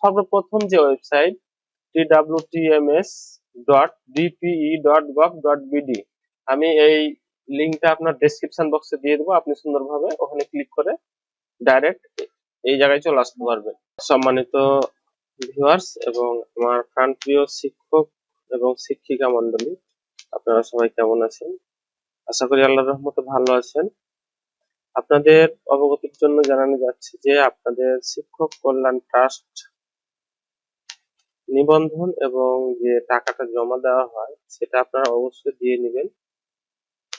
সর্বপ্রথম যে website twtms.dpe.gov.bd, আমি এই লিঙ্কটা আপনার ডেসক্রিপশন বক্সে দিয়ে দেবো। আপনি সুন্দরভাবে ওখানে ক্লিক করে ডাইরেক্ট এই জায়গায় চলে আসতে পারবেন। সম্মানিত ভিউয়ার্স এবং আমার প্রাণপ্রিয় শিক্ষক এবং শিক্ষিকা মন্ডলী, আপনারা সবাই কেমন আছেন? আশা করি আল্লাহর রহমতে ভালো আছেন। আপনাদের অবগতির জন্য জানানো যাচ্ছে যে আপনাদের শিক্ষক কল্যাণ ট্রাস্ট নিবন্ধন এবং যে টাকাটা জমা দেওয়া হয় সেটা আপনারা অবশ্যই দিয়ে নেবেন।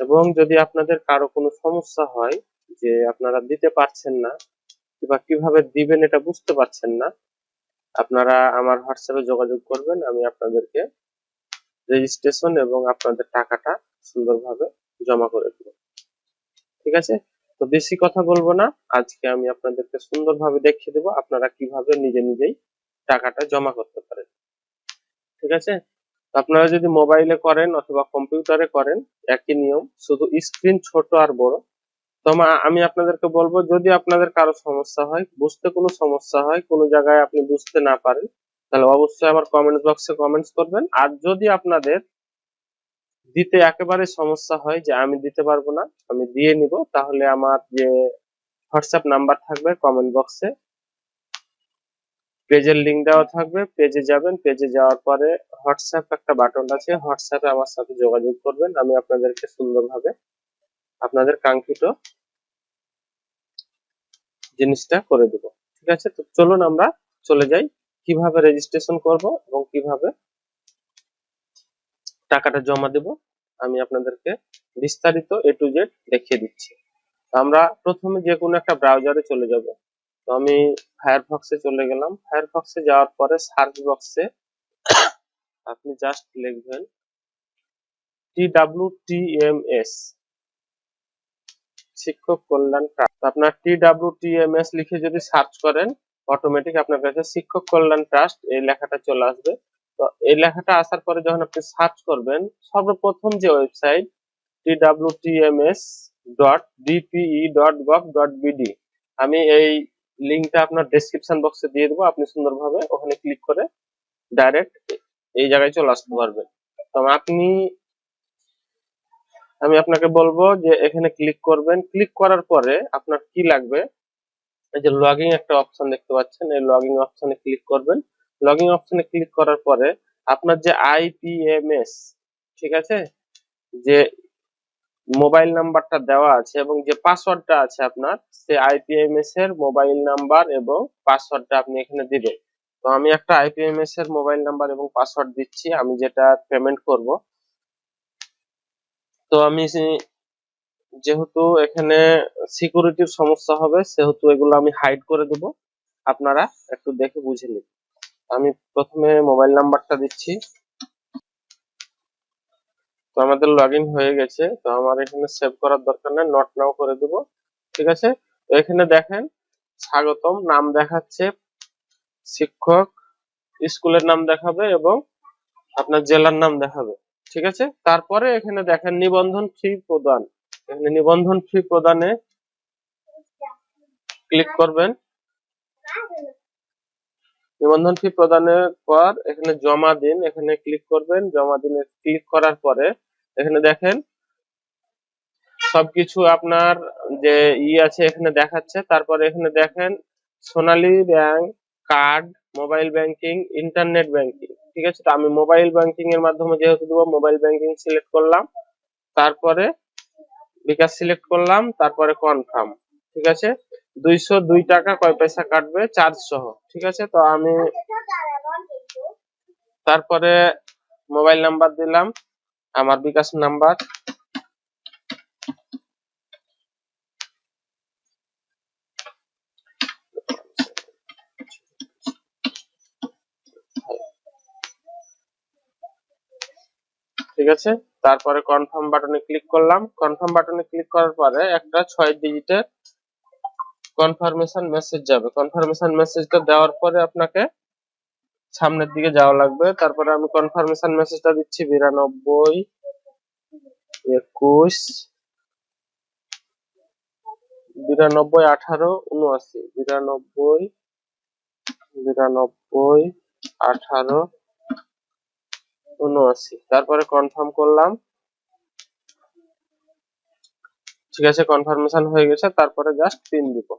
এবং যদি আপনাদের কারো কোনো সমস্যা হয় যে আপনারা দিতে পারছেন না কিংবা কিভাবে দিবেন এটা বুঝতে পারছেন না, আপনারা আমার হোয়াটসঅ্যাপে যোগাযোগ করবেন। আমি আপনাদেরকে রেজিস্ট্রেশন এবং আপনাদের টাকাটা সুন্দরভাবে জমা করে দেব। ঠিক আছে? তো বেশি কথা বলবো না, আজকে আমি আপনাদেরকে সুন্দরভাবে দেখিয়ে দেবো আপনারা কিভাবে নিজে নিজেই টাকাটা জমা করতে পারেন। ঠিক আছে? আপনারা যদি মোবাইলে করেন অথবা কম্পিউটারে করেন একই নিয়ম, শুধু স্ক্রিন ছোট আর বড়। তো আমি আপনাদেরকে বলবো, যদি আপনাদের কারো সমস্যা হয়, বুঝতে কোনো সমস্যা হয়, কোনো জায়গায় আপনি বুঝতে না পারেন, তাহলে অবশ্যই আমার কমেন্ট বক্সে কমেন্টস করবেন। আর যদি আপনাদের দিতে একেবারে সমস্যা হয় যে আমি দিতে পারবো না, আমি দিয়ে নিব, তাহলে আমার যে হোয়াটসঅ্যাপ নাম্বার থাকবে কমেন্ট বক্সে পেজের লিংক দেওয়া থাকবে, পেজে যাবেন, পেজে যাওয়ার পরে হোয়াটসঅ্যাপ একটা বাটন আছে, হোয়াটসঅ্যাপে আমার সাথে যোগাযোগ করবেন। আমি আপনাদেরকে সুন্দরভাবে আপনাদের কাঙ্ক্ষিত জিনিসটা করে দেব। ঠিক আছে? তো চলুন আমরা চলে যাই কিভাবে রেজিস্ট্রেশন করব এবং কিভাবে টাকাটা জমা দেব, আমি আপনাদেরকে বিস্তারিত A to Z দেখিয়ে দিচ্ছি। আমরা প্রথমে যে কোনো একটা ব্রাউজারে চলে যাব। তো আমি ফায়ারফক্সে চলে গেলাম। ফায়ারফক্সে যাওয়ার পরে সার্চ বক্সে আপনি জাস্ট লিখবেন TWTMS, শিক্ষক কল্যাণ ট্রাস্ট। আপনার TWTMS লিখে যদি সার্চ করেন অটোমেটিক আপনার কাছে শিক্ষক কল্যাণ ট্রাস্ট এই লেখাটা চলে আসবে। তো এই লেখাটা আসার পরে যখন আপনি সার্চ করবেন, সর্বপ্রথম যে ওয়েবসাইট twtms.dpe.gov.bd, আমি এই লিঙ্কটা আপনার ডেসক্রিপশন বক্সে দিয়ে দেবো। আপনি সুন্দরভাবে ওখানে ক্লিক করে ডাইরেক্ট এই জায়গায় চলে আসতে পারবেন। তো আমি আপনাকে বলবো যে এখানে ক্লিক করবেন। ক্লিক করার পরে আপনার কি লাগবে, এই যে লগইন একটা অপশন দেখতে পাচ্ছেন, এই লগইন অপশনে ক্লিক করবেন। লগইন অপশনে ক্লিক করার পরে আপনার যে আইপিএমএস, ঠিক আছে, যে মোবাইল নাম্বারটা দেওয়া আছে এবং যে পাসওয়ার্ডটা আছে আপনার, সেই আইপিএমএস এর মোবাইল নাম্বার এবং পাসওয়ার্ডটা আপনি এখানে দিবেন। তো আমি একটা আইপিএমএস এর মোবাইল নাম্বার এবং পাসওয়ার্ড দিচ্ছি, আমি যেটা পেমেন্ট করব। তো আমি যেহেতু এখানে সিকিউরিটির সমস্যা হবে সেহেতু এগুলো আমি হাইড করে দেব, আপনারা একটু দেখে বুঝে নিন। আমি প্রথমে মোবাইল নাম্বারটা দিচ্ছি। তো আমাদের লগইন হয়ে গেছে, তো আমার এখানে সেভ করার দরকার নেই, নট নাও করে দেব। ঠিক আছে? তো এখানে দেখেন স্বাগতম নাম দেখাচ্ছে, শিক্ষক স্কুলের নাম দেখাবে এবং আপনার জেলার নাম দেখাবে। ঠিক আছে? তারপরে এখানে দেখেন নিবন্ধন ফি প্রদান, এখানে নিবন্ধন ফি প্রদানে ক্লিক করবেন। নিবন্ধন ফি প্রদানের পর এখানে জমা দিন, এখানে ক্লিক করবেন। জমা দিনে ক্লিক করার পরে এখানে দেখেন সবকিছু আপনার যে আছে এখানে দেখাচ্ছে। তারপরে এখানে দেখেন Sonali bank, card, mobile banking, internet banking. ঠিক আছে? তো আমি মোবাইল ব্যাংকিং এর মাধ্যমে যেহেতু দেবো, মোবাইল ব্যাংকিং সিলেক্ট করলাম, তারপরে বিকাশ সিলেক্ট করলাম, তারপরে কনফার্ম। ঠিক আছে? 202 টাকা কয় পয়সা কাটবে চার্জ সহ। ঠিক আছে? তো আমি তারপরে মোবাইল নাম্বার দিলাম, আমার বিকাশ নাম্বার, ঠিক আছে? তারপরে কনফার্ম বাটনে ক্লিক করলাম। কনফার্ম বাটনে ক্লিক করার পরে একটা 6 ডিজিটের কনফার্মেশন মেসেজ যাবে। কনফার্মেশন মেসেজটা দেওয়ার পরে আপনাকে সামনের দিকে যাওয়া লাগবে। তারপরে আমি কনফার্মেশন মেসেজটা দিচ্ছি 92 21 92 18 79 92 92 1879, তারপরে কনফার্ম করলাম। ঠিক আছে, কনফার্মেশন হয়ে গেছে। তারপরে জাস্ট পিন দিব,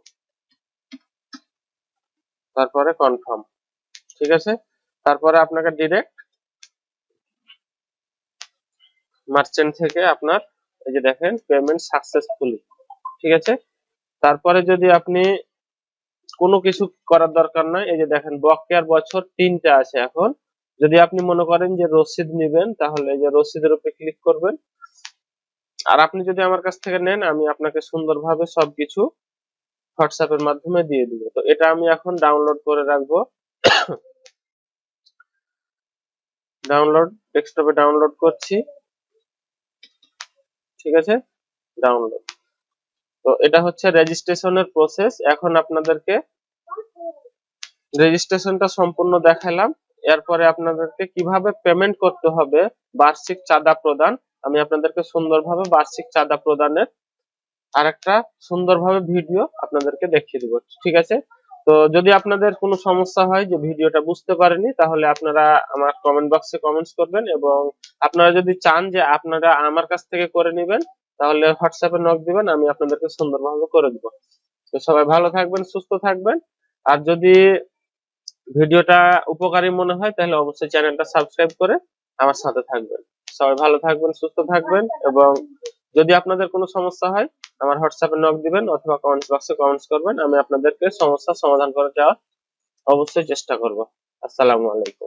তারপরে কনফার্ম। ঠিক আছে, তারপরে আপনাকে ডিরেক্ট মার্চেন্ট থেকে আপনার এই যে দেখেন পেমেন্ট সাকসেসফুলি। ঠিক আছে, তারপরে যদি আপনি কোনো কিছু করার দরকার নাই, এই যে দেখেন বকেয়ার বছর 3টা আছে। এখন যদি আপনি মনে করেন যে রসিদ নেবেন, তাহলে এই যে রসিদের উপরে ক্লিক করবেন। আর আপনি যদি আমার কাছ থেকে নেন, আমি আপনাকে সুন্দরভাবে সবকিছু হোয়াটসঅ্যাপের মাধ্যমে দিয়ে দিব। তো এটা আমি এখন ডাউনলোড করে রাখবো। ডাউনলোড, ডেস্কটপে ডাউনলোড করছি। ঠিক আছে, ডাউনলোড। তো এটা হচ্ছে রেজিস্ট্রেশনের প্রসেস। এখন আপনাদেরকে রেজিস্ট্রেশনটা সম্পূর্ণ দেখালাম। এরপরে আপনাদেরকে কিভাবে পেমেন্ট করতে হবে, বার্ষিক চাঁদা প্রদান, আমি আপনাদেরকে সুন্দরভাবে বার্ষিক চাঁদা প্রদানের আরেকটা সুন্দরভাবে ভিডিও আপনাদেরকে দেখিয়ে দিব। ঠিক আছে, তো যদি আপনাদের কোনো সমস্যা হয় যে ভিডিওটা বুঝতে পারেনি, তাহলে আপনারা আমার কমেন্ট বক্সে কমেন্টস করবেন। এবং আপনারা যদি চান যে আপনারা আমার কাছ থেকে করে নেবেন, তাহলে হোয়াটসঅ্যাপে নক দিবেন, আমি আপনাদেরকে সুন্দরভাবে করে দিব। তো সবাই ভালো থাকবেন, সুস্থ থাকবেন। আর যদি ভিডিওটা উপকারী মনে হয়, তাহলে অবশ্যই চ্যানেলটা সাবস্ক্রাইব করে আমার সাথে থাকবেন। সবাই ভালো থাকবেন, সুস্থ থাকবেন। এবং যদি আপনাদের কোনো সমস্যা হয়, আমার হোয়াটসঅ্যাপে নক দিবেন অথবা কমেন্টস বক্সে কমেন্টস করবেন, আমি আপনাদেরকে সমস্যার সমাধান করে দেওয়ার অবশ্যই চেষ্টা করব। আসসালামু আলাইকুম।